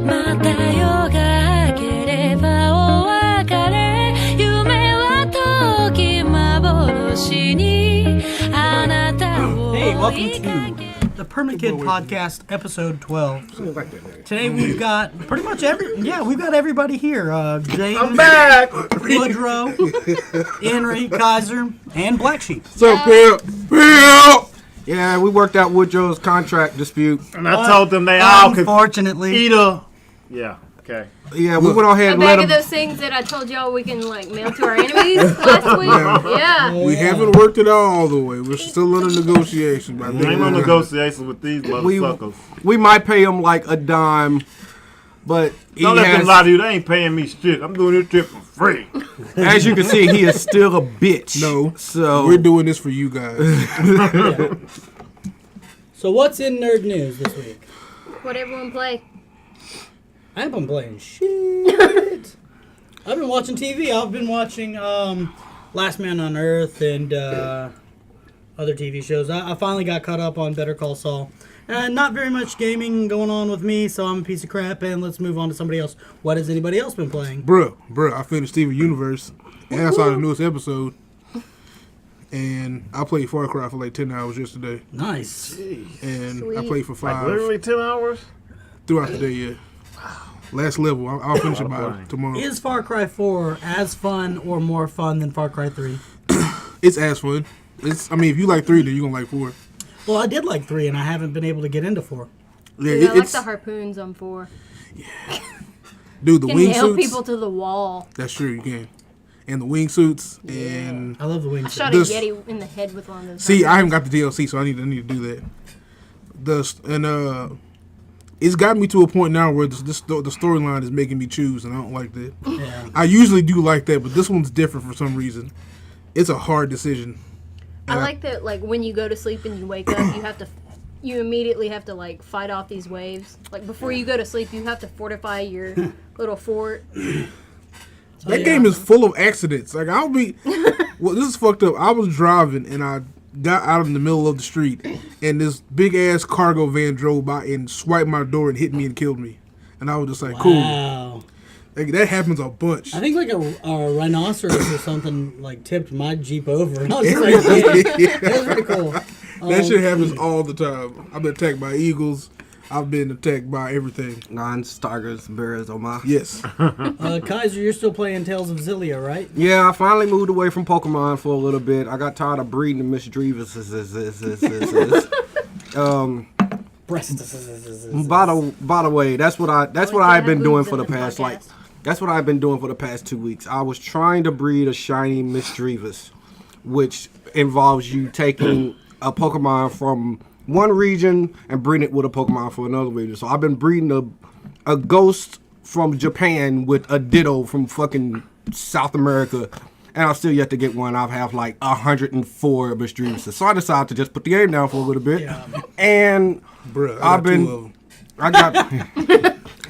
また夜が明ければお別れ夢は時幻にあなたを Hey, welcome to the Permakids Podcast, episode 12. Today we've got pretty much we've got everybody here. James, I'm back! Woodrow, Eneree, Kaiser, and Black Sheep. What's up, Pimp? Yeah, we worked out Woodrow's contract dispute. And I told them they all could Unfortunately, eat a... Yeah, okay. Yeah, we went on ahead A and bag let of him. those things that I told y'all we can like mail to our enemies last week. Yeah. We haven't worked it out all the way. We're still under negotiation. I ain't no negotiations with these motherfuckers. We might pay him like a dime, but Don't let them lie to you. They ain't paying me shit. I'm doing this trip for free. as you can see, he is still a bitch. No, so we're doing this for you guys. so what's in nerd news this week? What everyone play? I haven't been playing shit. I've been watching TV. I've been watching Last Man on Earth and other TV shows. I finally got caught up on Better Call Saul. Not very much gaming going on with me, so I'm a piece of crap, and let's move on to somebody else. What has anybody else been playing? Bruh, I finished Steven Universe, and I saw the newest episode, and I played Far Cry for like 10 hours yesterday, Nice. and Sweet. I played for 5 Literally 10 hours? throughout the day, yeah. Last level, I'll finish it by tomorrow. Is Far Cry 4 as fun or more fun than Far Cry 3? It's as fun. If you like 3, then you're going to like 4. Well, I did like 3, and I haven't been able to get into 4. Yeah, I like it's, the harpoons on 4. dude, the You can nail wingsuits. people to the wall. That's true, you can. And the wingsuits, and I love the wings. I shot This- a Yeti in the head with one of those. see, I haven't harpoons. got the DLC, so I need to do that. It's gotten me to a point now where the storyline is making me choose, and I don't like that. Yeah. I usually do like that, but this one's different for some reason. It's a hard decision. I like that. Like when you go to sleep and you wake up, you immediately have to like fight off these waves. Like before you go to sleep, you have to fortify your little fort. That game is full of accidents. Like well, this is fucked up. I was driving and I got out in the middle of the street, and this big ass cargo van drove by and swiped my door and hit me and killed me. And I was just like, cool. Wow. Like, that happens a bunch. I think like a rhinoceros or something like tipped my Jeep over. And I was just like, yeah, that was pretty cool. That shit happens all the time. I've been attacked by eagles. I've been attacked by everything. non-starters, bears on my. Yes. Kaiser, you're still playing Tales of Xillia, right? Yeah, I finally moved away from Pokemon for a little bit. I got tired of breeding the mischievous. By the way, that's what I've been doing for the past that's what I've been doing for the past 2 weeks. I was trying to breed a shiny mischievous, which involves you taking a Pokemon from one region and breeding it with a Pokemon from another region. So I've been breeding a ghost from Japan with a Ditto from fucking South America, and I've still yet to get one. I have like 104 mischievous. So I decided to just put the game down for a little bit, and Bruh, I got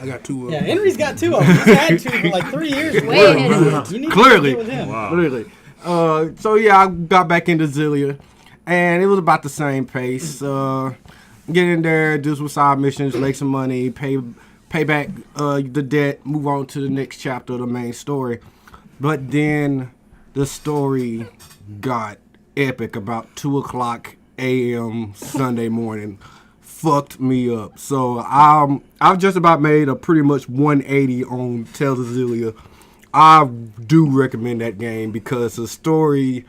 I got 2 of Yeah, them. Henry's got 2 of them. He's had 2 for like 3 years. Way ahead of You need Clearly. to get with him. Wow. Literally. So yeah, I got back into Xillia, and it was about the same pace. Get in there, do some side missions, make some money, pay back the debt, move on to the next chapter of the main story. But then the story got epic about 2:00 a.m. Sunday morning. Fucked me up. So I've just about made a pretty much 180 on Tales of Xillia. I do recommend that game because the story,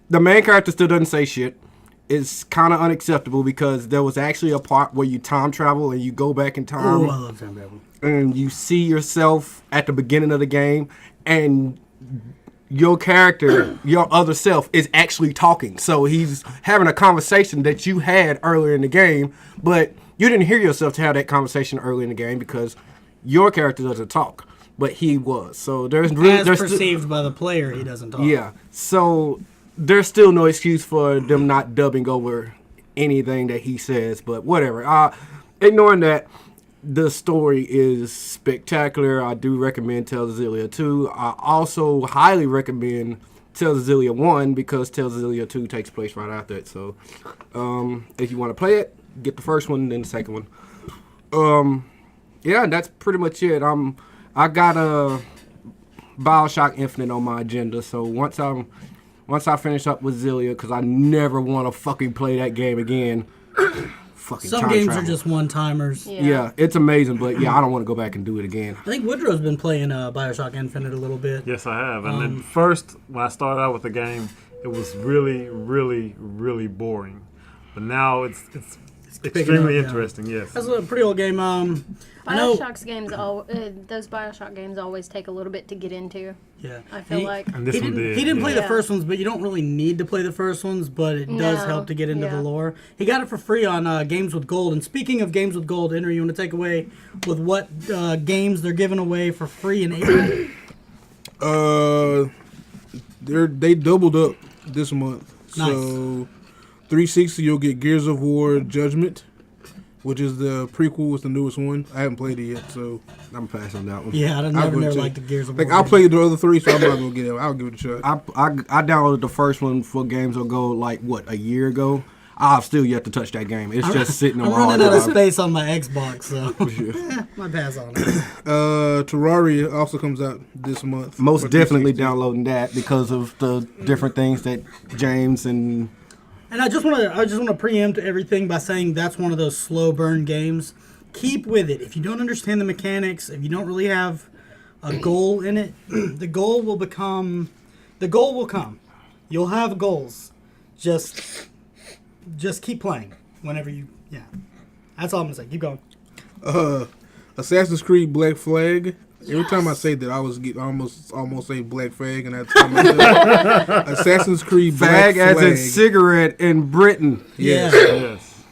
the main character still doesn't say shit. It's kind of unacceptable because there was actually a part where you time travel and you go back in time. Oh, I love time travel. And you see yourself at the beginning of the game, and your character, your other self, is actually talking. So he's having a conversation that you had earlier in the game, but you didn't hear yourself to have that conversation early in the game because your character doesn't talk, but he was. So there's perceived by the player, he doesn't talk. yeah. So there's still no excuse for them not dubbing over anything that he says, but whatever. Ignoring that, the story is spectacular. I do recommend Tales of Xillia 2. I also highly recommend Tales of Xillia 1 because Tales of Xillia 2 takes place right after it. So if you want to play it, get the first one, then the second one. Yeah, that's pretty much it. I got a BioShock Infinite on my agenda, so once I finish up with Zillia, because I never want to fucking play that game again. Fucking Some time games travel. are just one-timers. Yeah, it's amazing, but yeah, I don't want to go back and do it again. I think Woodrow's been playing BioShock Infinite a little bit. Yes, I have. And then first, when I started out with the game, it was really, really, really boring. But now it's extremely interesting. Yes. That's a pretty old game. I know. Bioshock's games, those Bioshock games always take a little bit to get into. Yeah, I feel like. And this one did. He didn't play Yeah. the first ones, but you don't really need to play the first ones. But it does No, help to get into yeah. the lore. He got it for free on Games with Gold. And speaking of Games with Gold, Eneree, you want to take away with what games they're giving away for free in April? They doubled up this month. Nice. So 360, you'll get Gears of War Judgment, which is the prequel. It's the newest one. I haven't played it yet, so I'm passing on that one. Yeah, I I'll never go to- liked the Gears of War. like I played the other three, so I'm not gonna get it. I'll give it a shot. I downloaded the first one for Games of Gold like a year ago. I've still yet to touch that game. It's just sitting on I'm my hard running out of drive. space on my Xbox, so my pass on it. Terraria also comes out this month. Most for definitely 360. downloading that because of the different things that James and And I just want to preempt everything by saying that's one of those slow burn games. Keep with it. If you don't understand the mechanics, if you don't really have a goal in it, the goal will come. You'll have goals. Just keep playing whenever you. Yeah, that's all I'm gonna say. Keep going. Assassin's Creed Black Flag. Every time I say that, I almost say Black Flag, and that's time I say Assassin's Creed Black fag as Flag. in cigarette in Britain. Yes. Yes.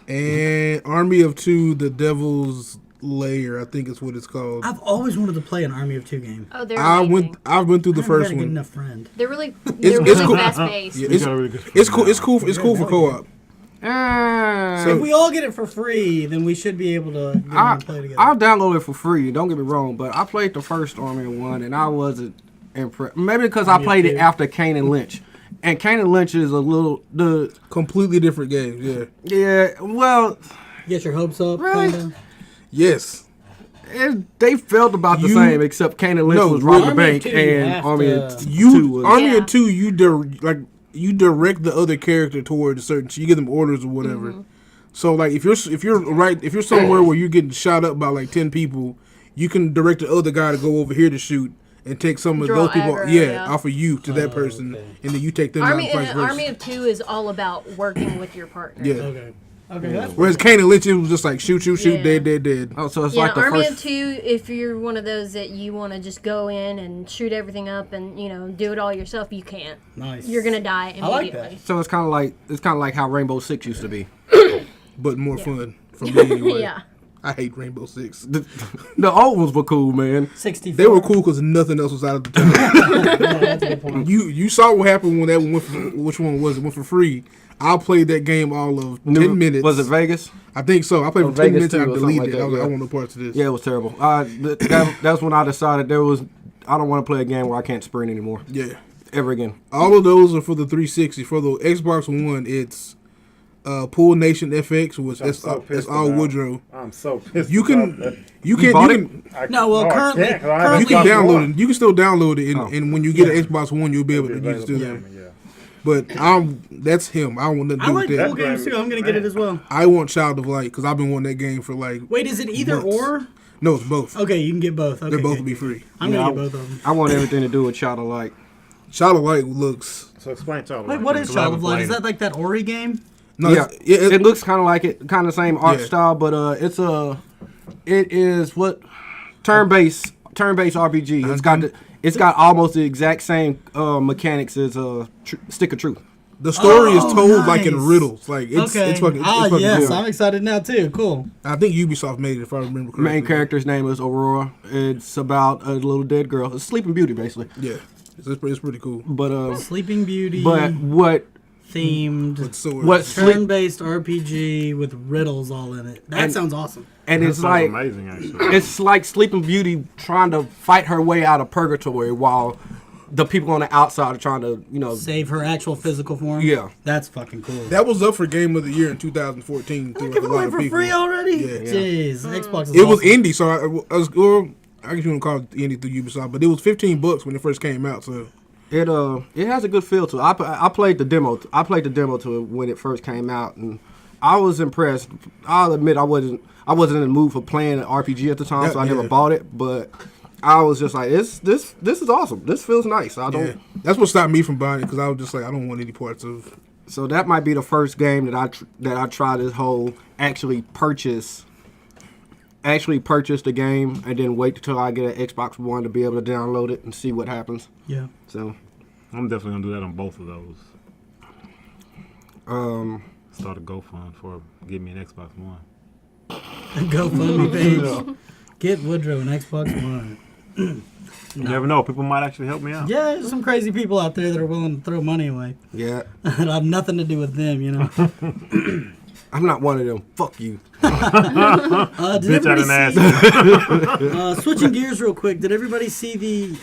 And Army of Two, The Devil's Lair, I think is what it's called. I've always wanted to play an Army of Two game. Oh, they're I amazing. went through the I haven't got first a good one. enough friend. They're really it's cool. fast paced. Yeah, You got a really good it's cool. It's cool for co-op. If we all get it for free, then we should be able to get on and play together. I'll download it for free. Don't get me wrong, but I played the first Army of One and I wasn't impressed. Maybe because I played it after Kane and Lynch, and Kane and Lynch is the Completely different games. Yeah. yeah. Well, Get your hopes up. Really? Kinda. Yes. they felt about the You- same, except Kane and Lynch No, was robbing the Army of bank, Two, you and have Army to- of You Two was. Army Yeah. of Two, you direct the other character towards a certain. You give them orders or whatever. Mm-hmm. So like if you're somewhere where you're getting shot up by like 10 people, you can direct the other guy to go over here to shoot and take some of Draw those people aggro, yeah. off of you to that person, okay. and then you take them Army out and vice versa. Army of Two is all about working with your partner. Yeah. Okay. Okay. That's Whereas Kane and Lynch, it was just like shoot, Yeah. dead. Oh, so it's Yeah, like the Army first. of Two, if you're one of those that you want to just go in and shoot everything up and, do it all yourself, you can't. nice. You're going to die immediately. I like that. So it's kind of like how Rainbow Six used to be. But more fun for me anyway. Yeah. I hate Rainbow Six. The old ones were cool, man. 64. They were cool because nothing else was out of the town. Yeah, that's a good point. You saw what happened when that one went for, which one was it? Went for free. I played that game all of 10 minutes. Was it Vegas? I think so. I played for 10 Vegas minutes and I 2 or something deleted like it. I was that, like, I yeah. want no parts of this. Yeah, it was terrible. That's when I decided I don't want to play a game where I can't sprint anymore Yeah. ever again. All of those are for the 360. For the Xbox One, it's Pool Nation FX, which I'm it's so pissed all about. Woodrow. I'm so pissed. You about that. can you can bought you it? can No, well, I currently- can't, 'cause I you haven't can got download one. it. You can still download it, Oh. and when you get an Xbox One, you'll be able to It'll be use it. available, yeah. But that's him. I don't want nothing to I do like with that. cool games too. I'm gonna get it as well. I want Child of Light because I've been wanting that game for like. Wait, is it either months. or? No, it's both. Okay, you can get both. Okay, They're both good. will be free. I'm Yeah, gonna get both of them. I want everything to do with Child of Light. Child of Light looks. So explain Child of Wait, Light, what then, is 'cause I Child haven't of Light? played Is it. that like that Ori game? No, Yeah, it's, it looks kind of like it, kind of the same art Yeah. style, but it is what turn-based RPG. It's got almost the exact same mechanics as Stick of Truth. the story is Oh, told like in nice. riddles. Like it's Okay. it's fucking. It's fucking yes, cool. I'm excited now too. Cool. I think Ubisoft made it if I remember correctly. Main character's name is Aurora. It's about a little dead girl. It's Sleeping Beauty, basically. Yeah, it's pretty cool. But Sleeping Beauty. what themed With swords. what sleep turn-based RPG with riddles all in it. That sounds awesome. and That it's sounds like amazing, actually. it's like Sleeping Beauty trying to fight her way out of purgatory while the people on the outside are trying to, Save her actual physical form. Yeah. That's fucking cool. That was up for Game of the Year in 2014. They're giving away for free already. Yeah. Jeez, Xbox. It was indie, so I was. Well, I guess you wouldn't call it indie through Ubisoft, but it was $15 when it first came out. So it has a good feel to it. I played the demo. I played the demo to it when it first came out, and I was impressed. I'll admit I wasn't in the mood for playing an RPG at the time, so I never bought it. But I was just like, this is awesome. This feels nice. That's what stopped me from buying it because I was just like, I don't want any parts of. So that might be the first game that I try this whole actually purchase the game and then wait until I get an Xbox One to be able to download it and see what happens. Yeah. So I'm definitely gonna do that on both of those. Start a GoFund for give me an Xbox One. GoFundMe page. Get Woodrow an Xbox One. You never know. People might actually help me out. Yeah, there's some crazy people out there that are willing to throw money away. Yeah. And I have nothing to do with them, I'm not one of them. Fuck you. Bitch out an ass. Switching gears real quick, did everybody see the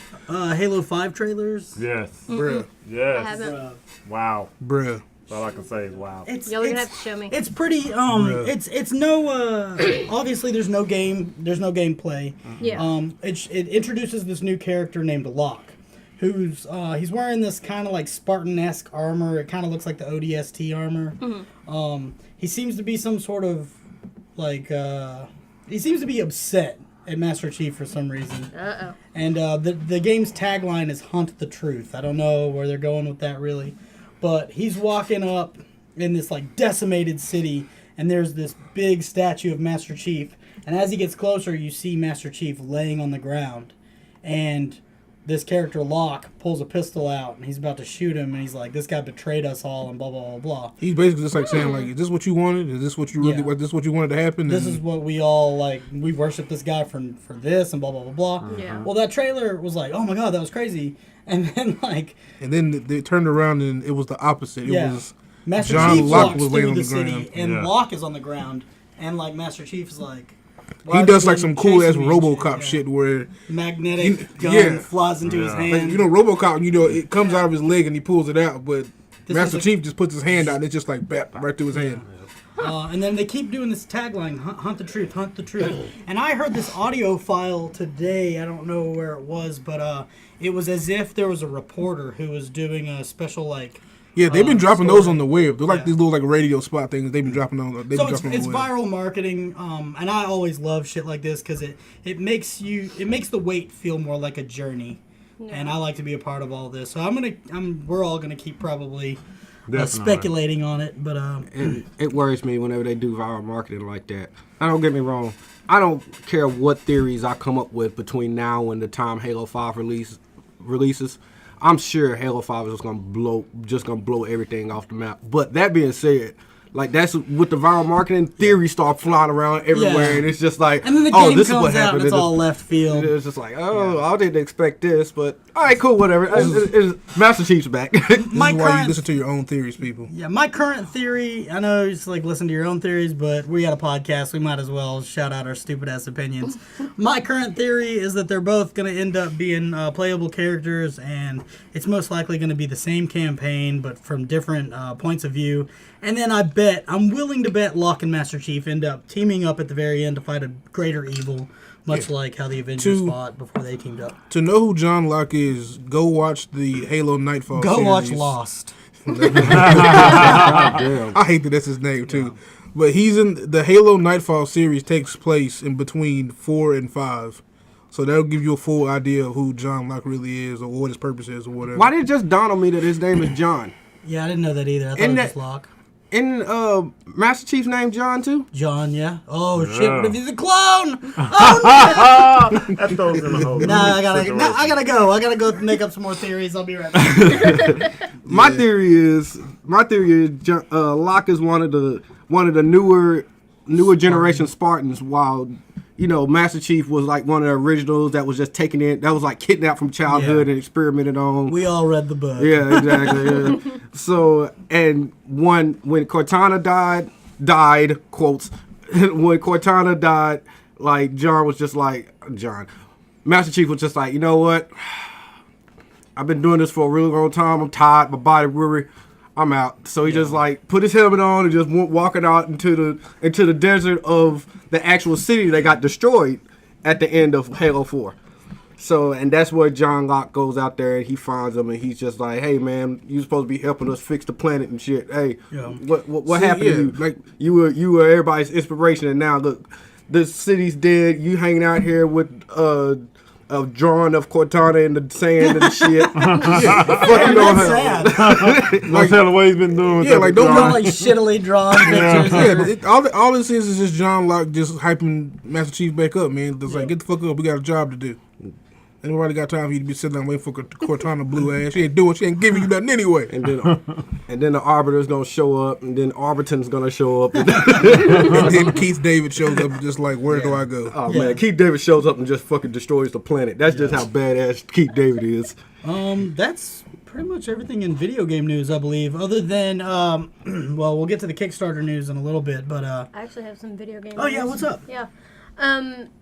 Halo 5 trailers? Yes. Bruh. Yes. I haven't. Wow. Bruh. That's all I can say is wow. Y'all are gonna have to show me. It's pretty. It's no. Obviously, there's no game. There's no gameplay. Yeah. It introduces this new character named Locke, who's he's wearing this kind of like Spartan-esque armor. It kind of looks like the ODST armor. Mm-hmm. He seems to be some sort of like. He seems to be upset at Master Chief for some reason. Uh-oh. And the game's tagline is "Hunt the Truth." I don't know where they're going with that really. But he's walking up in this like decimated city, and there's this big statue of Master Chief. And as he gets closer, you see Master Chief laying on the ground, and this character Locke pulls a pistol out, and he's about to shoot him, and he's like, "This guy betrayed us all," and blah blah blah blah. He's basically just like saying, like, "Is this what you wanted? Is this what you really? Yeah. Is this what you wanted to happen? This is what we all like. We worship this guy for this, and blah blah blah blah. Yeah. Well, that trailer was like, "Oh my god, that was crazy," and then like. And then they turned around and it was the opposite. It was Master John Chief Locke walks was laying through on the the city, ground. and Yeah. Locke is on the ground, and like Master Chief is like, he does like some cool ass chasing me and RoboCop yeah. shit where Magnetic gun yeah. flies into his Yeah. hand. like, RoboCop, it comes out of his leg and he pulls it out, but This Master was Chief just puts his hand out and it's just like bap right through his hand. And then they keep doing this tagline, hunt the truth, hunt the truth. And I heard this audio file today. I don't know where it was, but it was as if there was a reporter who was doing a special like. Yeah, they've been dropping story. those on the web. They're like Yeah. these little like radio spot things. They've been dropping on. They've So been it's dropping on the web. viral marketing, and I always love shit like this because it makes the wait feel more like a journey, and I like to be a part of all this. So we're all gonna keep probably speculating on it, but it worries me whenever they do viral marketing like that. Don't get me wrong. I don't care what theories I come up with between now and the time Halo 5 releases. I'm sure Halo 5 is just gonna blow everything off the map. But that being said, like that's with the viral marketing, theories start flying around everywhere, and it's just like, and then the game this is comes what out happened. and it's all left field. It's just like, I didn't expect this, but all right, cool, whatever. Master Chief's back. This is why you listen to your own theories, people. Yeah, my current theory, I know it's like listen to your own theories, but we got a podcast. We might as well shout out our stupid ass opinions. My current theory is that they're both going to end up being playable characters, and it's most likely going to be the same campaign, but from different points of view. And then I'm willing to bet Locke and Master Chief end up teaming up at the very end to fight a greater evil, much like how the Avengers fought before they teamed up. To know who John Locke is, go watch the Halo Nightfall Go series. watch Lost. I hate that that's his name too. But he's in the Halo Nightfall series takes place in between 4 and 5. So that'll give you a full idea of who John Locke really is or what his purpose is or whatever. Why did it just dawn on me that his name is John? Yeah, I didn't know that either. I thought it was just Locke. Isn't Master Chief's name John too? John, yeah. Oh shit! What if he's a clone? That throws in the whole. I gotta go. I gotta go make up some more theories. I'll be right back. My theory is Locke is one of the newer generation Spartans, while Master Chief was like one of the originals that was just taken in, that was like kidnapped from childhood and experimented on. We all read the book. Yeah, exactly. Yeah. So, and when Cortana died, quotes, when Cortana died, like Master Chief was just like, you know what? I've been doing this for a really long time. I'm tired. My body weary. I'm out. So he just like put his helmet on and just went walking out into the desert of the actual city that got destroyed at the end of Halo 4. So, and that's where John Locke goes out there and he finds him and he's just like, hey man, you supposed to be helping us fix the planet and shit. Hey, what happened to you? Like you were everybody's inspiration and now look, the city's dead. You hanging out here with a drawing of Cortana in the sand and shit. That's sad. That's how the way he's been doing. Yeah, like don't Like shittily drawn pictures. all this is just John Locke just hyping Master Chief back up, man. Just like get the fuck up, we got a job to do. Ain't nobody got time for you to be sitting there waiting for Cortana blue ass. She ain't doing. She ain't giving you nothing anyway. And then the Arbiter's gonna show up, and then Arbiton's gonna show up, and then Keith David shows up and just like, where do I go? Oh man, Keith David shows up and just fucking destroys the planet. That's just how badass Keith David is. That's pretty much everything in video game news, I believe. Other than, well, we'll get to the Kickstarter news in a little bit, but I actually have some video game Oh news. yeah, what's up? Yeah.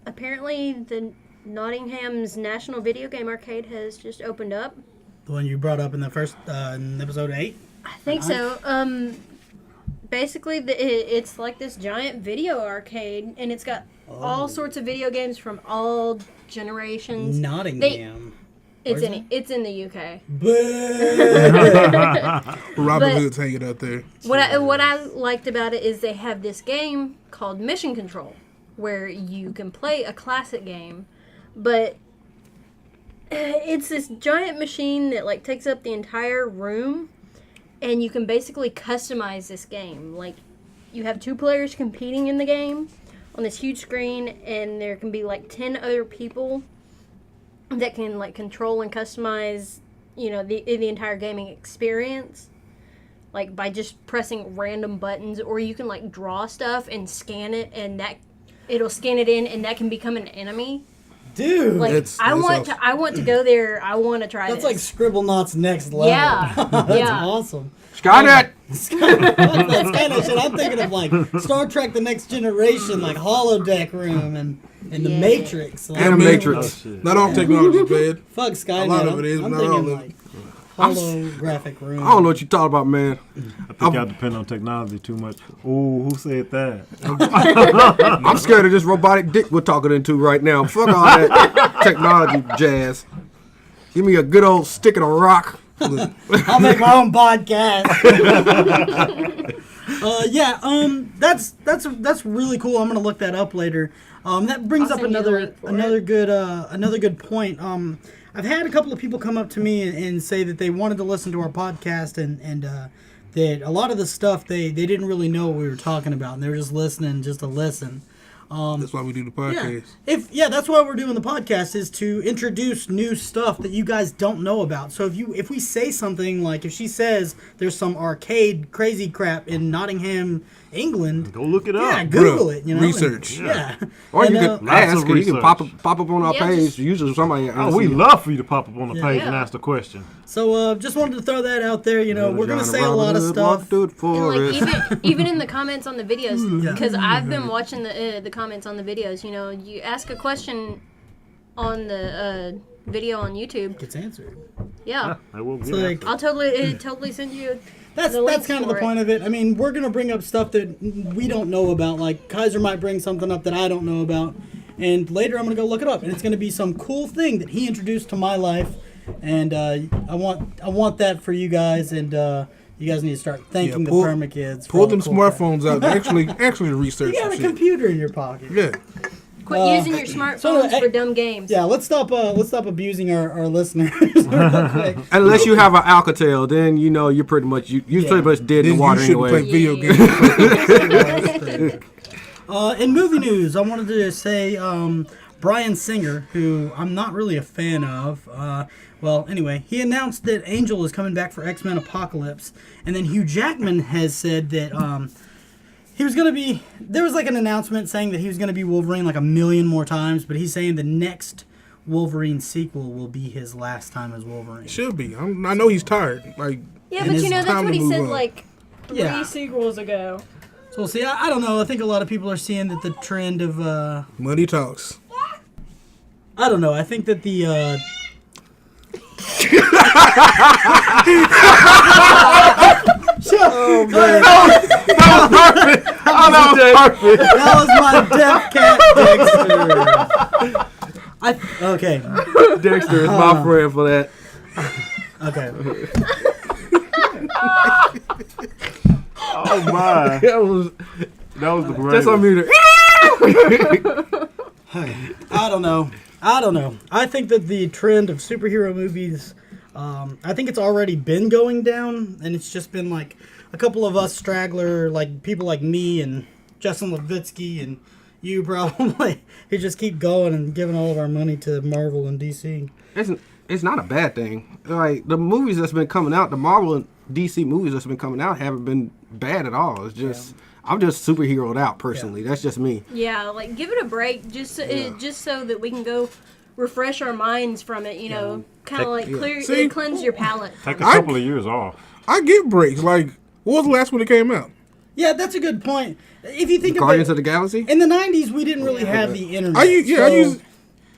Apparently the Nottingham's National Video Game Arcade has just opened up. The one you brought up in the first in episode 8. I think so. Basically, it's like this giant video arcade, and it's got all sorts of video games from all generations. Nottingham. It's in the UK. Robin Hood's hanging out there. What I liked about it is they have this game called Mission Control, where you can play a classic game, but it's this giant machine that like takes up the entire room, and you can basically customize this game. Like, you have 2 players competing in the game on this huge screen, and there can be like 10 other people that can like control and customize, you know, the entire gaming experience, like by just pressing random buttons, or you can like draw stuff and scan it, and that it'll scan it in, and that can become an enemy. Dude, like that's I want awesome. to go there. I want to try that's this. like Scribblenauts next level. Yeah, That's awesome. Skynet! That's kind of shit. I'm thinking of like Star Trek: The Next Generation, like holodeck room and the Matrix. Like, And the Matrix. Not all technology is bad. Fuck Skynet. A lot of it is, I'm but not all thinking of like it. holographic room. I don't know what you talking about, man. I think I depend on technology too much. Ooh, who said that? I'm scared of this robotic dick we're talking into right now. Fuck all that technology jazz. Give me a good old stick and a rock. I'll make my own podcast. That's really cool. I'm gonna look that up later. That brings I'll up send you the link for another good point. I've had a couple of people come up to me and say that they wanted to listen to our podcast and that a lot of the stuff they didn't really know what we were talking about, and they were just listening just to listen. That's why we do the podcast. That's why we're doing the podcast, is to introduce new stuff that you guys don't know about. So if we say something like, if she says there's some arcade crazy crap in Nottingham, England, Go look it up. yeah, Google it. You know, Research. Or you And, can lots ask, of and you can research. pop up on our Yeah, page. just- Usually somebody. Oh, we love for you to pop up on the page and Yeah. ask the question. So just wanted to throw that out there. You know, we're gonna say a lot of stuff. Do it for And like us. even in the comments on the videos, Yeah. because I've been watching the comments on the videos. You know, you ask a question on the video on YouTube. Gets answered. Yeah, I will So get like, I'll totally send you. That's the links kind of the for it. point of it. I mean, we're gonna bring up stuff that we don't know about. Like Kaiser might bring something up that I don't know about, and later I'm gonna go look it up, and it's gonna be some cool thing that he introduced to my life, and I want that for you guys, and you guys need to start thanking pull- the Permakids. for Pull all the them cool crap. smartphones out. Actually research You got some a shit. computer in your pocket. Yeah. Quit using your smartphones so, for dumb games. Yeah, let's stop abusing our listeners real quick. Unless you have an Alcatel, then you know you're pretty much pretty much dead in Then the water you shouldn't anyway. play video Yeah. games. In movie news, I wanted to say Bryan Singer, who I'm not really a fan of. Anyway, he announced that Angel is coming back for X-Men Apocalypse, and then Hugh Jackman has said that he was going to be... There was like an announcement saying that he was going to be Wolverine like 1 million more times, but he's saying the next Wolverine sequel will be his last time as Wolverine. Should be. I know he's tired. Like, Yeah, And but it's you know that's time what to he move said on. like Yeah. 3 sequels ago. So we'll see. I don't know. I think a lot of people are seeing that the trend of... money talks. I don't know. I think that the Oh man, That was perfect. Oh, that that was my deaf cat Dexter. Okay. Dexter is my friend for that. Okay. Oh my. That was The greatest. just unmuted. I don't know. I think that the trend of superhero movies, I think it's already been going down, and it's just been like a couple of us straggler, like people like me and Justin Levitsky and you probably, who just keep going and giving all of our money to Marvel and DC. It's not a bad thing. Like, the movies that's been coming out, the Marvel and DC movies that's been coming out haven't been bad at all. It's just, I'm just superheroed out personally. That's just me. Yeah, like give it a break, just so that we can go refresh our minds from it. You know, kind of like cleanse your palate. Take a couple of years off. I get breaks. Like, what was the last one that came out? Yeah, that's a good point. If you think Guardians about of the Galaxy? in the 90s, we didn't really have the internet.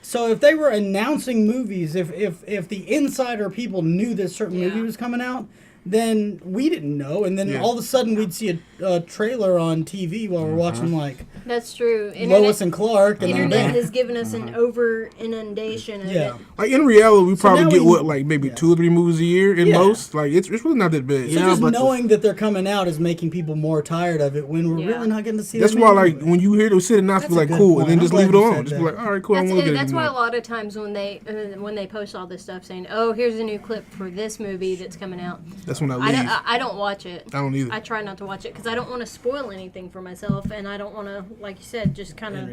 So if they were announcing movies, if the insider people knew that certain movie was coming out, then we didn't know, and then all of a sudden we'd see a trailer on TV while we're watching like That's true. Lois and Clark. And Internet has given us an over inundation of it. Like in reality, we probably now get like maybe 2 or 3 movies a year in most. Like it's really not that bad. So just knowing that they're coming out is making people more tired of it when we're really not getting to see. That's why like when you hear them sit and not be like cool, and then just leave it on. Just be like, all right, cool. That's why a lot of times when they post all this stuff saying, oh, here's a new clip for this movie that's coming out. That's when I leave. I don't watch it. I don't either. I try not to watch it because I don't want to spoil anything for myself, and I don't want to, like you said, just kind of.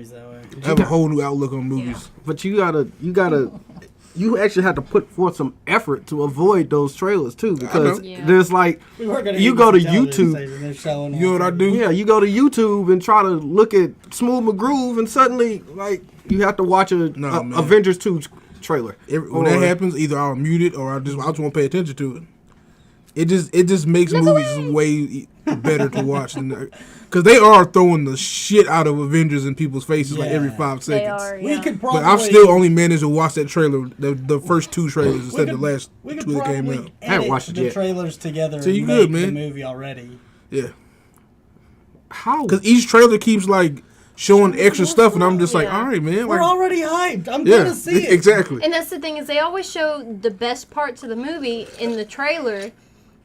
I have a whole new outlook on movies. But you actually have to put forth some effort to avoid those trailers too, because there's like you go to YouTube. You know what I do? Yeah, you go to YouTube and try to look at Smooth McGroove, and suddenly like you have to watch a Avengers 2 trailer. When that happens, either I'll mute it or I just won't pay attention to it. It just makes movies way better to watch, because they are throwing the shit out of Avengers in people's faces like every 5 seconds. They are, We could probably, but I've still only managed to watch that trailer, the first 2 trailers instead of the last 2 that came out. I haven't watched it yet. The trailers together. So you and good, make man? The movie already. Yeah, How? because each trailer keeps like showing extra stuff, and I'm just like, all right, man. We're Like, already hyped. I'm gonna see it. Exactly. And that's the thing, is they always show the best parts of the movie in the trailer.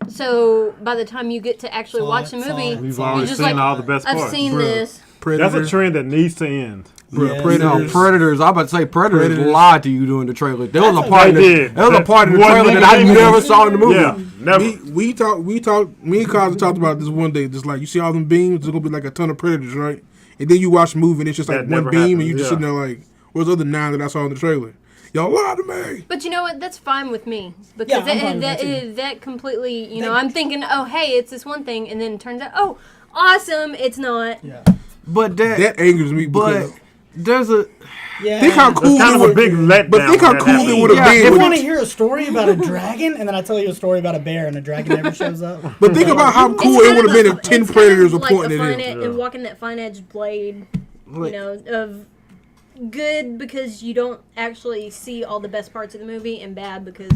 So by the time you get to actually watch the movie, We've you're already just seen like, all the best parts. I've seen this. Predator. That's a trend that needs to end. Predators. I'm about to say Predators lied to you during the trailer. There was a part in They the did. part in the trailer that I never saw in the movie. Yeah, never. We talked. Me and Kyle talked about this one day. Just like, you see all them beams, there's gonna be like a ton of predators, right? And then you watch the movie, and it's just like That one never beam, happens, and you just sitting there like, where's the other 9 that I saw in the trailer? Y'all lied to me. But you know what? That's fine with me, because I'm fine with that that completely, I'm thinking, oh, hey, it's this one thing, and then it turns out, oh, awesome, it's not. Yeah. But That angers me. but Because there's a think how cool Kind it of a would. big letdown. But think how cool it would have If been. you want to hear a story about a dragon, and then I tell you a story about a bear, and the dragon never shows up. But think about how cool It's it would have been if 10 it's predators were like pointing a at fine him. and walking that fine edge blade, Like- of good because you don't actually see all the best parts of the movie, and bad because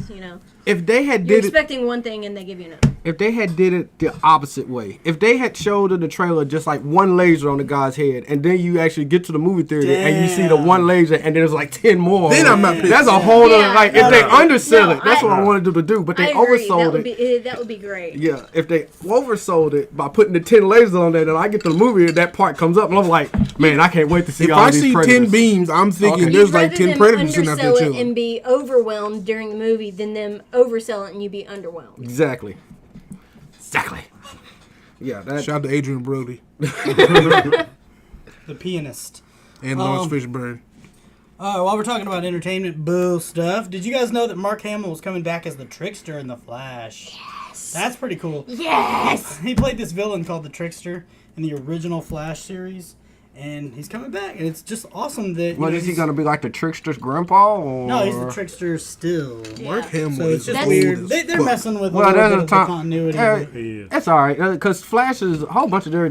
if they had you're did it expecting one thing and they give you another. if they had did it the opposite way, if they had showed in the trailer just like one laser on the guy's head, and then you actually get to the movie theater and you see the one laser, and then there's like 10 more. Then I'm not pissed. That's a whole other, like, if they undersell it, that's I- what I wanted them to do. But they I agree. oversold it. That would be great. Yeah, if they oversold it by putting the 10 lasers on there, then I get to the movie and that part comes up, and I'm like, man, I can't wait to see If all I these see predators. 10 beams, I'm thinking Okay. there's You'd like rather 10 them predators sitting out there undersell it chilling. and be overwhelmed during the movie than them oversell it and you be underwhelmed. Exactly. Yeah, that. Shout out to Adrian Brody The pianist. and Lawrence Fishburne. While we're talking about entertainment boo stuff, did you guys know that Mark Hamill was coming back as the Trickster in The Flash? Yes. That's pretty cool. Yes! He played this villain called the Trickster in the original Flash series. and he's coming back, and it's just awesome that. What is he gonna be like the trickster's grandpa? Or? No, he's the trickster still. Mark Hamill So it's is just old weird. as They're fuck. messing with Well, a little there's bit a of the time- continuity. He is. That's all right, because Flash is a whole bunch of their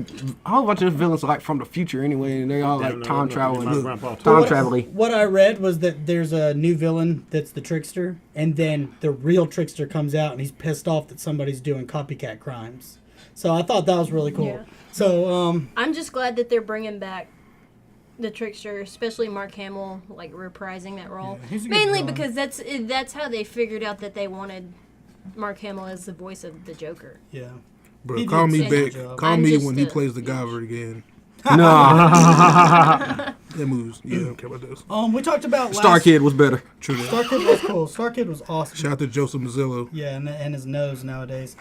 villains are like from the future anyway, and they all like time traveling. My grandpa too. Time traveling. What I read was that there's a new villain that's the trickster, and then the real trickster comes out, and he's pissed off that somebody's doing copycat crimes. So I thought that was really cool. Yeah. So I'm just glad that they're bringing back the trickster, especially Mark Hamill, like reprising that role. Yeah, he's a good Mainly villain. because that's how they figured out that they wanted Mark Hamill as the voice of the Joker. yeah. Bro, He call did me such a back. job. Call I'm me just when he a- plays the Guyver again. No, That moves. Yeah, I don't care about those. We talked about Star Kid was better. True that. Star Kid was cool. Star Kid was awesome. Shout out to Joseph Mazzello. Yeah, and his nose nowadays.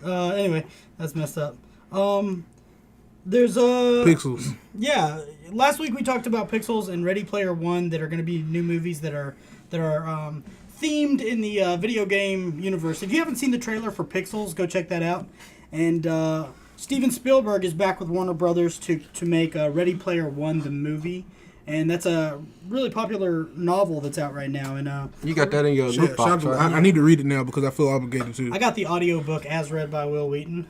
Anyway, that's messed up. There's Pixels. yeah. Last week we talked about Pixels and Ready Player One that are going to be new movies that are themed in the video game universe. If you haven't seen the trailer for Pixels, go check that out. And Steven Spielberg is back with Warner Brothers to make Ready Player One the movie. And that's a really popular novel that's out right now. And You got that in your Shout look box, out to- right? I need to read it now because I feel obligated to. I got the audiobook as read by Will Wheaton.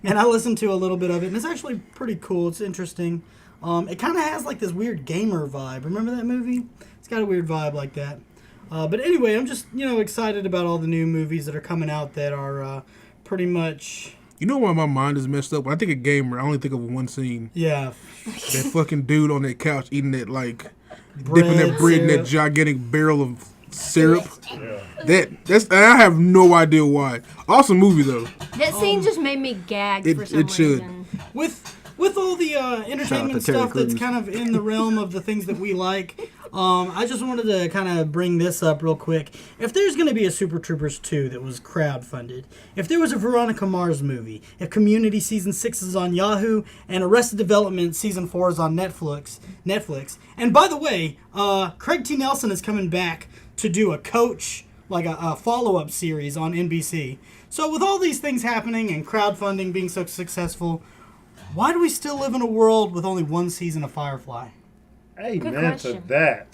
And I listened to a little bit of it, and it's actually pretty cool. It's interesting. It kind of has like this weird gamer vibe. Remember that movie? It's got a weird vibe like that. But anyway, I'm just, excited about all the new movies that are coming out that are pretty much... You know why my mind is messed up? When I think of gamer, I only think of one scene. Yeah. That fucking dude on that couch eating that, dipping that bread in that gigantic barrel of syrup. That's I have no idea why. Awesome movie, though. That scene just made me gag for some it should. reason. With all the entertainment Terry stuff that's Crews. kind of in the realm of the things that we like, I just wanted to kind of bring this up real quick. If there's going to be a Super Troopers 2 that was crowdfunded, if there was a Veronica Mars movie, if Community Season 6 is on Yahoo, and Arrested Development Season 4 is on Netflix, and by the way, Craig T. Nelson is coming back to do a coach, like a follow-up series on NBC. So with all these things happening and crowdfunding being so successful, why do we still live in a world with only one season of Firefly? Amen to question. that.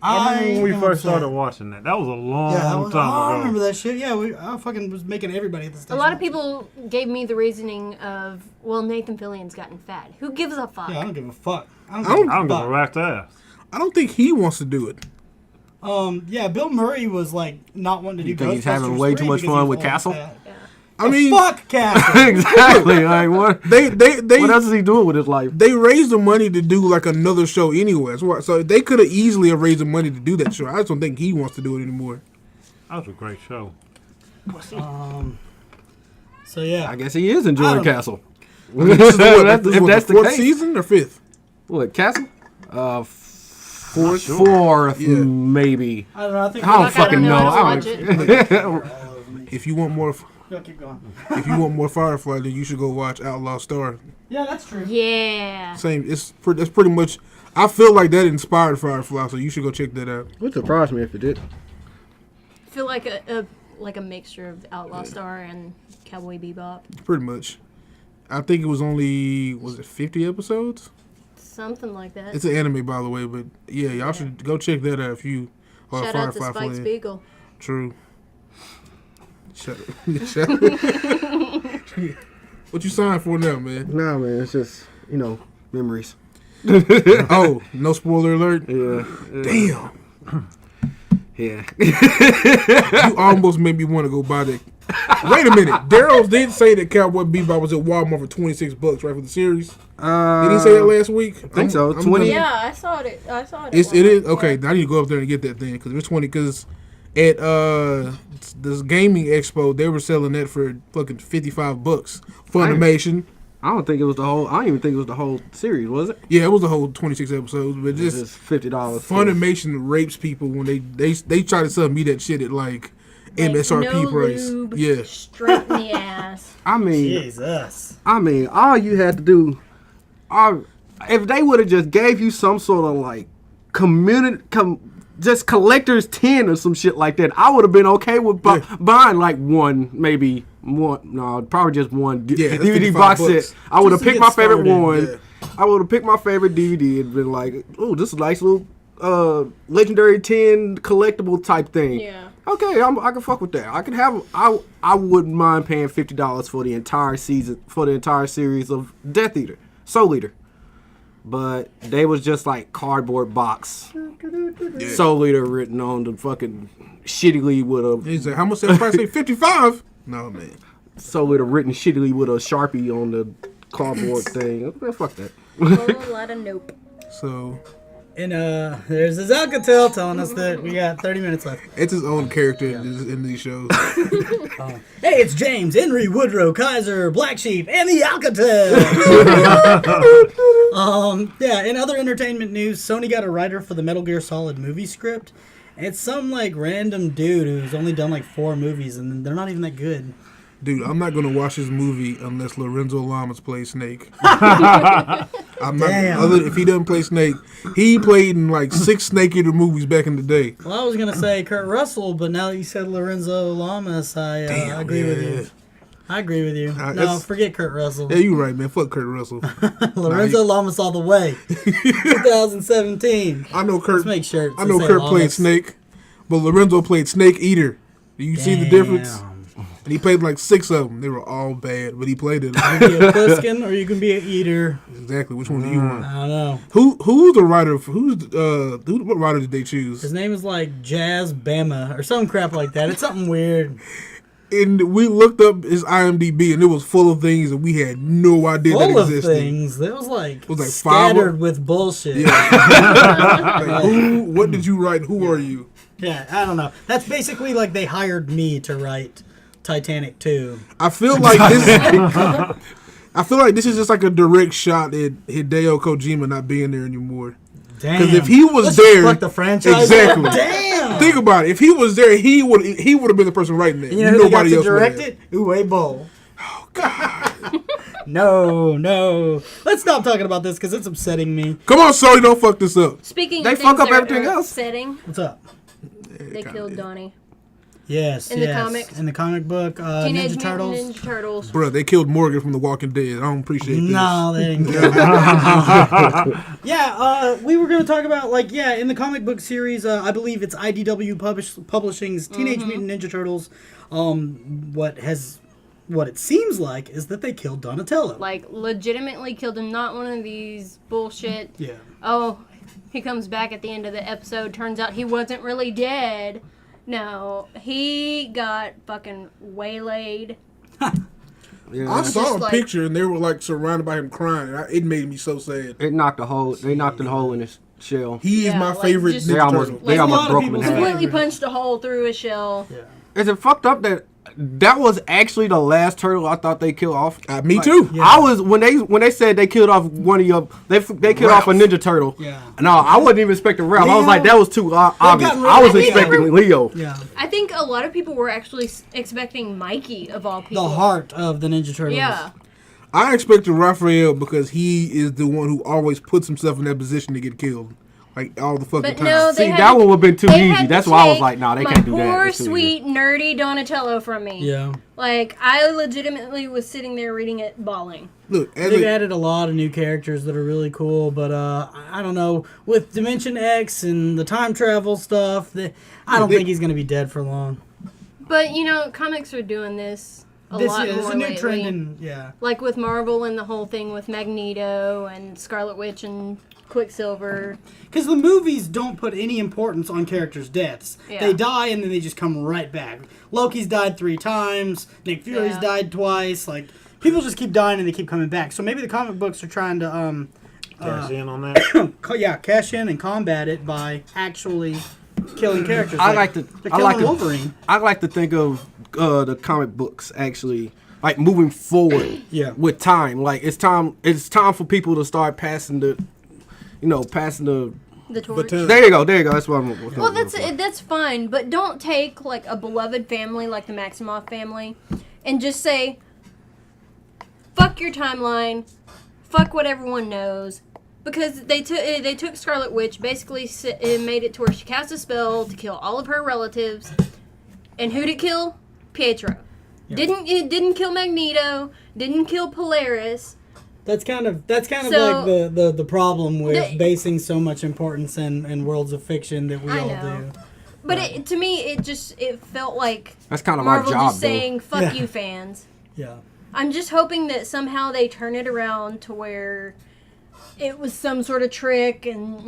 I remember when we am first upset. started watching that. That was a long Yeah, time ago. I remember that shit. Yeah, I fucking was making everybody at the A station. lot of people gave me the reasoning of, well, Nathan Fillion's gotten fat. Who gives a fuck? Yeah, I don't give a fuck. I I don't give a fuck. rat's ass. I don't think he wants to do it. Yeah, Bill Murray was like not wanting to do. You think he's having Ghostbusters way 3 too much because fun he was with old and Castle? fat. I mean, Fuck Castle. Exactly. Like what? they What else is he doing with his life? they raised the money to do like another show anyway. So they could have easily have raised the money to do that show. I just don't think he wants to do it anymore. That was a great show. So yeah, I guess he is I enjoying don't- Castle. This is what, If that's the fourth case. season or fifth? What, Castle? Fourth, Yeah. maybe. I don't know. I think I don't I fucking don't know. know. I I don't don't- If you want more, Yo, keep going. if you want more Firefly, then you should go watch Outlaw Star. Yeah, that's true. Yeah. Same. That's pretty much. I feel like that inspired Firefly, so you should go check that out. Would surprise me if it did. I feel like a mixture of Outlaw Star and Cowboy Bebop. Pretty much. I think it was only 50 episodes. Something like that. It's an anime, by the way, but yeah, y'all should go check that out if you are Shout a out to Firefly Spike fan. Spiegel. True. Shut up. Shut up. What you signed for now, man? Nah, man, it's just memories. Oh, no spoiler alert. Yeah. Damn, Yeah. you almost made me want to go buy that. Wait a minute, Daryl did say that Cowboy Bebop was at Walmart for $26, right, for the series? Did he say that last week? I think so, 20. Yeah, I saw it. I saw it. It is okay. I need to go up there and get that thing because it's 20. Because at this gaming expo, they were selling that for fucking $55. Funimation. I don't think it was the whole. I don't even think it was the whole series, was it? Yeah, it was a whole 26 episodes, but It's just $50. Funimation rapes people when they try to sell me that shit at like MSRP no price. lube, Yeah, straight in the ass. I mean, Jesus. all you had to do, if they would have just gave you some sort of like just collector's 10 or some shit like that, I would have been okay with buying like one, maybe Probably just one Yeah, that's DVD 55 box bucks. set. I would have Just to picked get my favorite started, one. yeah. I would have picked my favorite DVD and been like, "Ooh, this is a nice little Legendary 10 collectible type thing." Yeah. Okay, I can fuck with that. I can have. I wouldn't mind paying $50 for the entire season, for the entire series of Death Eater, Soul Eater. But they was just like cardboard box. Yeah. Soul Eater written on the fucking shittily with a He said, how much that price? Say 55. No man. Soul Eater written shittily with a Sharpie on the cardboard thing. Man, fuck that. Whole lot of nope. So And there's this Alcatel telling us that we got 30 minutes left. it's his own character in these shows. Hey, it's James, Eneree, Woodrow, Kaiser, Black Sheep, and the Alcatel. Yeah, in other entertainment news, Sony got a writer for the Metal Gear Solid movie script. And it's some like random dude who's only done like 4 movies, and they're not even that good. Dude, I'm not gonna watch this movie unless Lorenzo Lamas plays Snake. I'm not. Damn. If he doesn't play Snake, he played in like 6 Snake Eater movies back in the day. Well, I was gonna say Kurt Russell, but now that you said Lorenzo Lamas, I agree with you. I agree with you. No, that's- forget Kurt Russell. Yeah, you right, man. Fuck Kurt Russell. Lorenzo Lamas all the way. 2017. I know Kurt. Let's make shirts. I that know say Kurt played Lamas. Snake, but Lorenzo played Snake Eater. Do you see the difference? Damn. And he played like 6 of them. They were all bad, but he played it. You can be a Pliskin or you can be an eater. Exactly. Which one do you want? I don't know. Who's the writer? What writer did they choose? His name is like Jazz Bama or some crap like that. It's something weird. And we looked up his IMDb, and it was full of things that we had no idea Full that of existed. things. It was like, was like 5 scattered with bullshit. Like, what did you write? Who are you? Yeah, I don't know. That's basically like they hired me to write Titanic 2. I feel like this. I feel like this is just like a direct shot at Hideo Kojima not being there anymore. Damn. Because if he was Let's there, just fuck the franchise. exactly. Damn. Think about it. If he was there, he would have been the person writing it. You know who Nobody got else to would direct have. it? Uwe Boll. Oh, God. No. Let's stop talking about this because it's upsetting me. Come on, Sony, don't fuck this up. Speaking They of fuck things up that everything are else. upsetting, What's up? they killed Donnie. Yes, In the comics. In the comic book, Teenage Ninja Turtles. Mutant Ninja Turtles. Bruh, they killed Morgan from The Walking Dead. I don't appreciate this. No, they didn't kill him. Yeah, we were going to talk about, like, in the comic book series, I believe it's IDW Publishing's Teenage Mutant Ninja Turtles. What it seems like is that they killed Donatello. Like, legitimately killed him. Not one of these bullshit. Yeah. Oh, he comes back at the end of the episode. Turns out he wasn't really dead. No, he got fucking waylaid. Yeah. I saw a like- picture, and they were like surrounded by him crying. It made me so sad. They knocked the hole in his shell. He is Yeah, my like, favorite just- They Ninja almost Turtle. they a almost lot of broke him in people's half. Completely punched a hole through his shell. Yeah. Is it fucked up that was actually the last turtle I thought they killed off? Me too. Yeah. I was when they said they killed off one of your they killed off a Ninja Turtle. Yeah. No, I wasn't even expecting Ralph. I was Leo? like, that was too obvious. gotten rid I of was Leo. expecting Leo. Yeah. I think a lot of people were actually expecting Mikey, of all people. The heart of the Ninja Turtles. Yeah. I expected Raphael because he is the one who always puts himself in that position to get killed. Like, all the fucking But time. no, See, they had that to- one would have been too they easy. had to That's why I was take like, nah, they my can't do that. poor, That's too sweet, nerdy Donatello from me. Yeah. Like, I legitimately was sitting there reading it, bawling. Look, as They've a, added a lot of new characters that are really cool, but I don't know. With Dimension X and the time travel stuff, I don't think he's going to be dead for long. But, you know, comics are doing this a lot There's more a new lately. trend in, Like with Marvel and the whole thing with Magneto and Scarlet Witch and Quicksilver. Because the movies don't put any importance on characters' deaths. Yeah. They die and then they just come right back. Loki's died 3 times. Nick Fury's Yeah. died twice. Like, people just keep dying and they keep coming back. So maybe the comic books are trying to, Cash in on that. cash in and combat it by actually killing characters. I they're like killing to Wolverine. I like to think of the comic books actually like moving forward Yeah. with time. Like it's time for people to start passing the The torch. There you go. That's what I'm Well, that's fine, but don't take like a beloved family like the Maximoff family and just say, "Fuck your timeline, fuck what everyone knows," because they took Scarlet Witch, basically made it to where she cast a spell to kill all of her relatives, and who'd it kill? Pietro. It didn't kill Magneto. Didn't kill Polaris. That's kind of like So- the problem with basing so much importance in worlds of fiction that we I all know. do. But to me, it felt like That's kind of Marvel our job, just saying, "Fuck Yeah. you, fans." Yeah. I'm just hoping that somehow they turn it around to where it was some sort of trick, and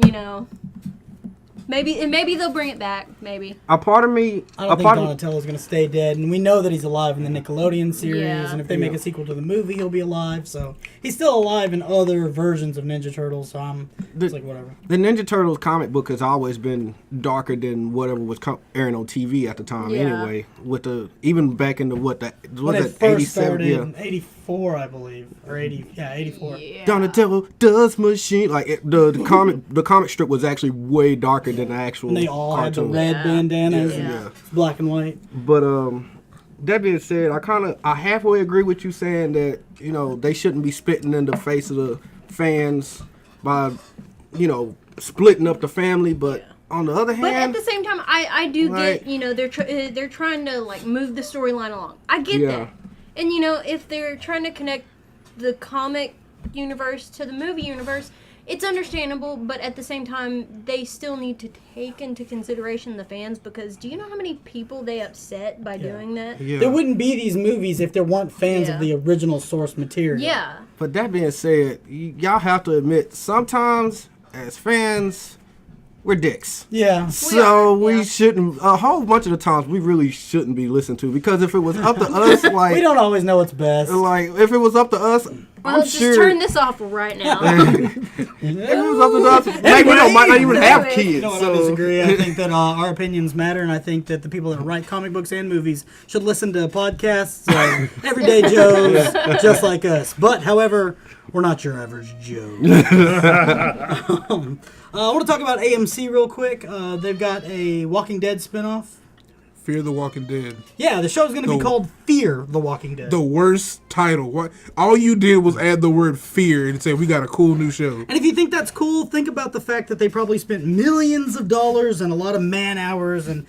maybe they'll bring it back. Maybe. A part of me, I don't think Donatello's going to stay dead, and we know that he's alive in the Nickelodeon series, Yeah. and if they make a sequel to the movie, he'll be alive, so he's still alive in other versions of Ninja Turtles, so it's like whatever. the Ninja Turtles comic book has always been darker than whatever was airing on TV at the time. Yeah. Anyway, even back into When it 87? first started Yeah. in 84, I believe, or 84. Yeah. Donatello does machine the comic strip was actually way darker than the actual And they all had the cartoon. red bandanas, and Yeah. it's black and white. But that being said, I halfway agree with you saying that they shouldn't be spitting in the face of the fans by splitting up the family. But on the other But at hand, the same time, I do Right. get they're trying to like move the storyline along. I get Yeah. that, and if they're trying to connect the comic universe to the movie universe, it's understandable. But at the same time, they still need to take into consideration the fans, because do you know how many people they upset by doing that? yeah. There wouldn't be these movies if there weren't fans Yeah. of the original source material. Yeah. But that being said, y'all have to admit sometimes as fans, we're dicks. Yeah. So we yeah. shouldn't. A whole bunch of the times we really shouldn't be listened to, because if it was up to us, like We don't always know what's best. if it was up to us, Well, I'm just sure. turn this off right now. If it was up to us, like, we might not even have Anyway. kids. You know what, I so disagree. I think that our opinions matter, and I think that the people that write comic books and movies should listen to podcasts, everyday Joes, just like us. But, however, we're not your average Joe. I want to talk about AMC real quick. They've got a Walking Dead spinoff. Fear the Walking Dead. Yeah, the show's going to be called Fear the Walking Dead. The worst title. What? All you did was add the word fear and say we got a cool new show. And if you think that's cool, think about the fact that they probably spent millions of dollars and a lot of man hours and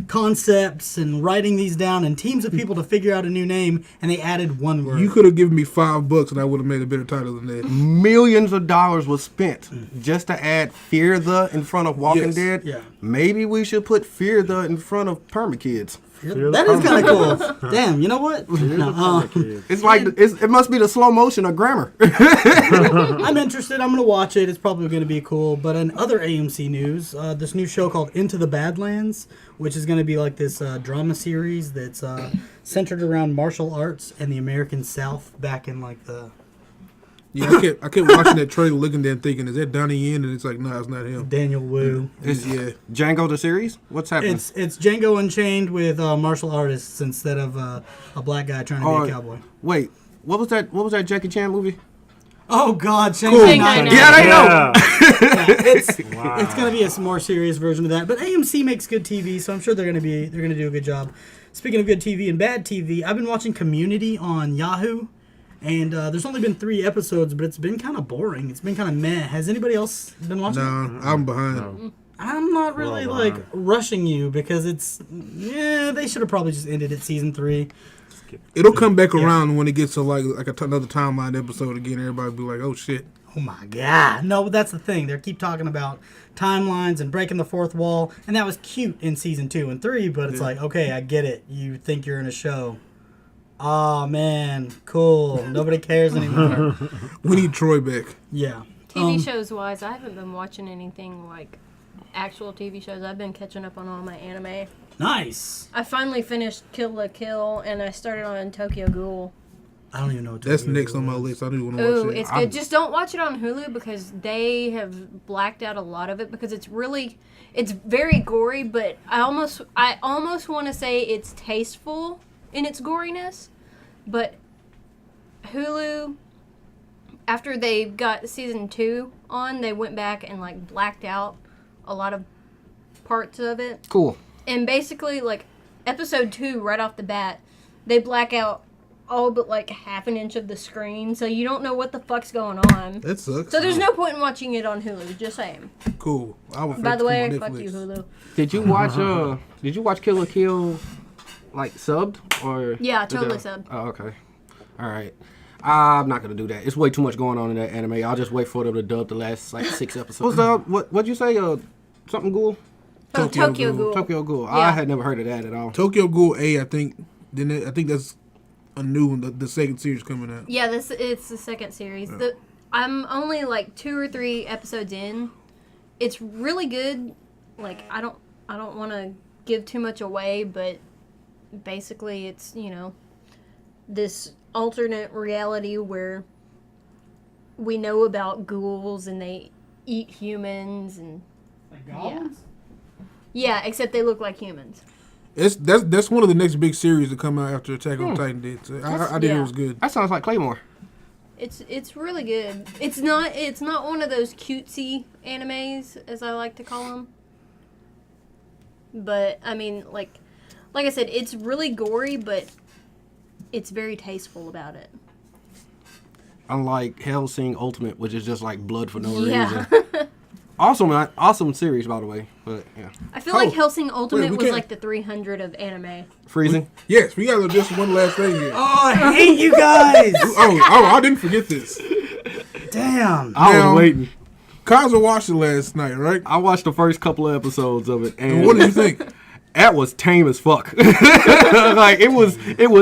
concepts and writing these down and teams of people to figure out a new name, and they added one word. You could have given me $5 and I would have made a better title than that. millions of dollars was spent just to add Fear the in front of Walking Yes. Dead. Yeah. Maybe we should put Fear the in front of Permakids. That is kind of cool. Damn, you know what? No, It's like it must be the slow motion of grammar. I'm interested. I'm going to watch it. It's probably going to be cool. But in other AMC news, this new show called Into the Badlands, which is going to be like this drama series that's centered around martial arts and the American South back in like the Yeah, I kept watching that trailer, looking there and thinking, is that Donnie Yen? And it's like, no, it's not him. Daniel Wu. Yeah. Django the series? What's happening? It's Django Unchained with martial artists instead of a black guy trying to be a cowboy. Wait, what was that Jackie Chan movie? Oh God, Shanghai Shanghai Night. Yeah, they know. Wow. It's gonna be a more serious version of that. But AMC makes good TV, so I'm sure they're gonna do a good job. Speaking of good TV and bad TV, I've been watching Community on Yahoo, and there's only been 3 episodes, but it's been kind of boring. It's been kind of meh. Has anybody else been watching? No, I'm behind. No. I'm not really Well, rushing you because they should have probably just ended at season 3. It'll come back around when it gets to like another timeline episode again. Everybody be like, oh shit. Oh my God. No, but that's the thing. They keep talking about timelines and breaking the fourth wall, and that was cute in season 2 and 3, but it's like, okay, I get it. You think you're in a show. Oh man, cool. Nobody cares anymore. We need Troy back. Yeah. TV shows wise, I haven't been watching anything like actual TV shows. I've been catching up on all my anime. Nice. I finally finished Kill la Kill, and I started on Tokyo Ghoul. I don't even know what That's Tokyo next Ghoul on my is. list. I do want to Ooh, watch it. it's good. Just don't watch it on Hulu because they have blacked out a lot of it because it's very gory, but I almost want to say it's tasteful in its goriness, but Hulu, after they got season 2 on, they went back and like blacked out a lot of parts of it. Cool. And basically, like, episode 2, right off the bat, they black out all but, like, half an inch of the screen, so you don't know what the fuck's going on. That sucks. So there's no point in watching it on Hulu, just saying. Cool. I would By the way, on fuck Netflix. you, Hulu. Did you watch Kill la Kill like subbed or? Yeah, totally subbed. Oh, okay. All right. I'm not gonna do that. It's way too much going on in that anime. I'll just wait for them to dub the last like 6 episodes. What'd you say? Something Ghoul? Tokyo Ghoul. Tokyo Ghoul. Yeah. I had never heard of that at all. Tokyo Ghoul A, I think. I think that's a new one. The second series coming out. Yeah, it's the second series. I'm only like 2 or 3 episodes in. It's really good. Like I don't want to give too much away, but basically it's this alternate reality where we know about ghouls and they eat humans and Like goblins? yeah, except they look like humans. That's one of the next big series to come out after Attack on Titan did. So I did it was good. That sounds like Claymore. It's really good. It's not one of those cutesy animes as I like to call them. But I mean, like I said, it's really gory, but it's very tasteful about it. Unlike Hellsing Ultimate, which is just like blood for no Yeah. reason. Awesome series, by the way. But yeah, I feel like Hellsing Ultimate we was can't- like the 300 of anime. freezing. Yes, we got just one last thing here. Oh, I hate you guys! I didn't forget this. Damn. I Now- was waiting. Kaza watched it last night, right? I watched the first couple of episodes of it, and What did you think? that was tame as fuck. Like it was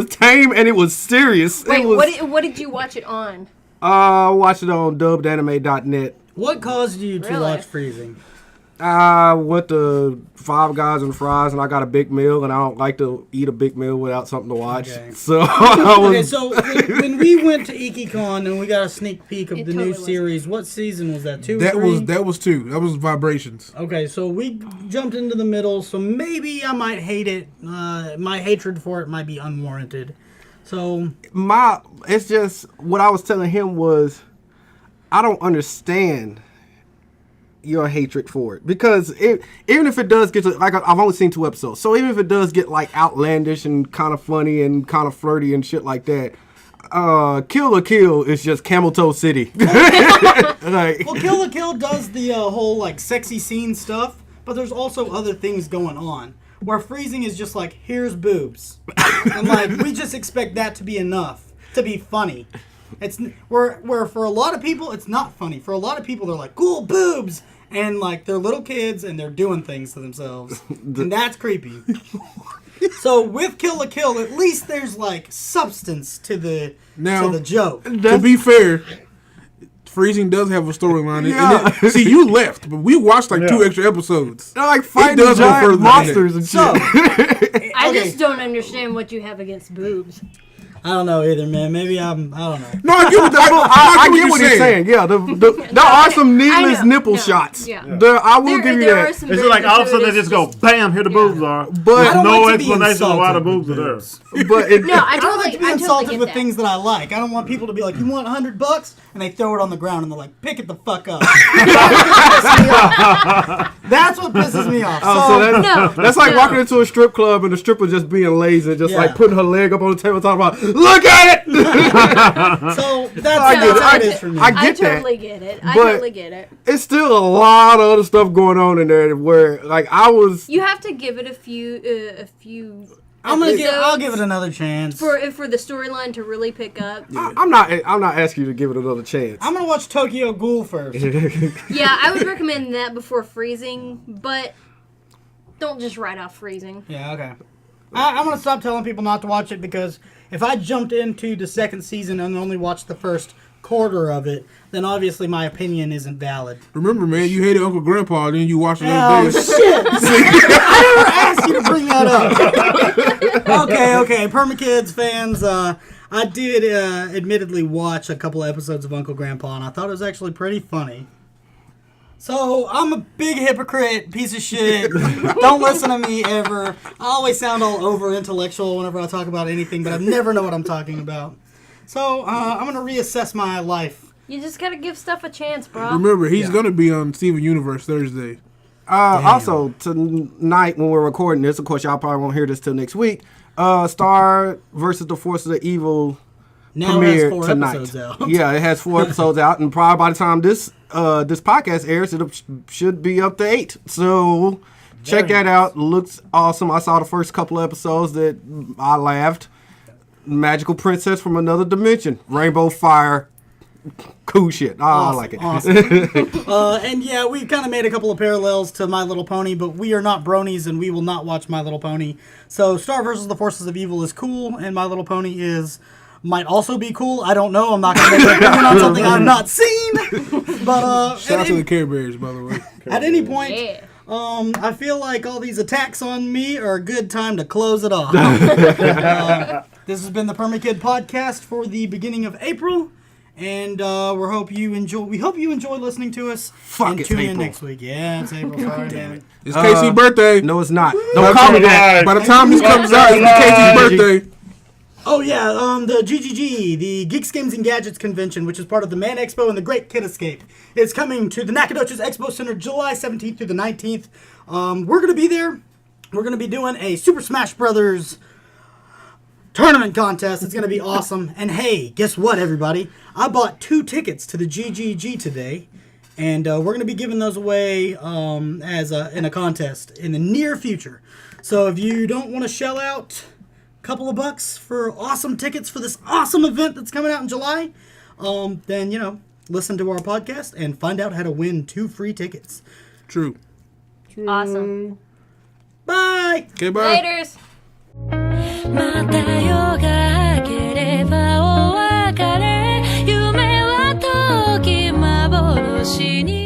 tame and it was serious. Wait, it was, what did you watch it on? I watched it on dubbedanime.net. What caused you to Really? watch Freezing? I went to Five Guys and Fries and I got a big meal, and I don't like to eat a big meal without something to watch. Okay. So I was, Okay, so when we went to IkiCon and we got a sneak peek of It the totally new was. series, what season was that? 2 or That 3? was 2. That was Vibrations. Okay, so we jumped into the middle, so maybe I might hate it. My hatred for it might be unwarranted. So, it's just what I was telling him was I don't understand your hatred for it, because even if it does get to, like, I've only seen 2 episodes, so even if it does get like outlandish and kind of funny and kind of flirty and shit like that, Kill la Kill is just Camel Toe City. Like, well, Kill la Kill does the whole like sexy scene stuff, but there's also other things going on. Where Freezing is just like, here's boobs, and like we just expect that to be enough to be funny. It's where for a lot of people it's not funny. For a lot of people they're like, cool boobs, and like they're little kids and they're doing things to themselves, and that's creepy. So with Kill la Kill, at least there's like substance to the joke. To be fair, Freezing does have a storyline. Yeah. See, you left, but we watched like 2 extra episodes. they're like It fighting does go further giant than monsters and shit. So I okay. just don't understand what you have against boobs. I don't know either, man. Maybe I don't know. No, I get what, I get what he's saying. Yeah, there are some needless know. nipple No. shots. Yeah. I will give you there that. are some It's just like very all of a sudden they gratuitous, just go, bam, here the boobs are. But I don't no like to be explanation of why the insulted boobs with are there. boobs. But No, I I don't like to be totally insulted get with that. things that I like. I don't want people to be like, "You want $100?" and they throw it on the ground and they're like, "Pick it the fuck up." That's what pisses me off. so that's, No, that's like no. walking into a strip club and the stripper just being lazy, just Yeah. like putting her leg up on the table, talking about, "Look at it." So I that's get it. how it is for me. I I get that. totally get it. I But- totally get it. It's still a lot of other stuff going on in there where, like, You have to give it a few. I'll give it another chance. for the storyline to really pick up. I'm not asking you to give it another chance. I'm gonna watch Tokyo Ghoul first. Yeah, I would recommend that before Freezing, but don't just write off Freezing. Yeah, okay. I'm gonna stop telling people not to watch it, because if I jumped into the second season and only watched the first quarter of it, then obviously my opinion isn't valid. Remember, man, you hated Uncle Grandpa, then you watched it Oh other day. shit! I never asked you to bring that up. Okay, Permakids fans. I did admittedly watch a couple episodes of Uncle Grandpa, and I thought it was actually pretty funny. So, I'm a big hypocrite, piece of shit. Don't listen to me ever. I always sound all over-intellectual whenever I talk about anything, but I never know what I'm talking about. So, I'm going to reassess my life. You just gotta give stuff a chance, bro. Remember, he's going to be on Steven Universe Thursday. Also, tonight when we're recording this, of course, y'all probably won't hear this till next week. Star versus the Force of the Evil Now it has premiered 4 tonight. episodes out. Yeah, it has 4 episodes out, and probably by the time this podcast airs, it should be up to 8. So Check Very that out. Looks awesome. I saw the first couple of episodes that I laughed. Magical princess from another dimension. Rainbow fire. Cool shit. I like it. Awesome. And yeah, we've kind of made a couple of parallels to My Little Pony, but we are not bronies and we will not watch My Little Pony. So Star vs. the Forces of Evil is cool, and My Little Pony might also be cool. I don't know. I'm not going to make an opinion on something I've not seen. But Shout out to the Care Bears, by the way. at any point, Yeah. I feel like all these attacks on me are a good time to close it off. This has been the Permakid Podcast for the beginning of April. And we hope you enjoy listening to us. Fuck, and it's tune in April. next week. Yeah, it's April. Sorry, damn it. It's Casey's birthday. No, it's not. Don't call me that. By the time this comes out, it's Casey's birthday. Oh yeah, the GGG, the Geeks, Games, and Gadgets Convention, which is part of the Man Expo and the Great Kid Escape, is coming to the Nacogdoches Expo Center July 17th through the 19th. We're going to be there. We're going to be doing a Super Smash Brothers tournament contest. It's going to be awesome. And hey, guess what, everybody? I bought 2 tickets to the GGG today, and we're going to be giving those away in a contest in the near future. So if you don't want to shell out couple of bucks for awesome tickets for this awesome event that's coming out in July, then, listen to our podcast and find out how to win 2 free tickets. True. Awesome. Bye! Okay, bye. Laters. また夜が明ければお別れ夢は時幻に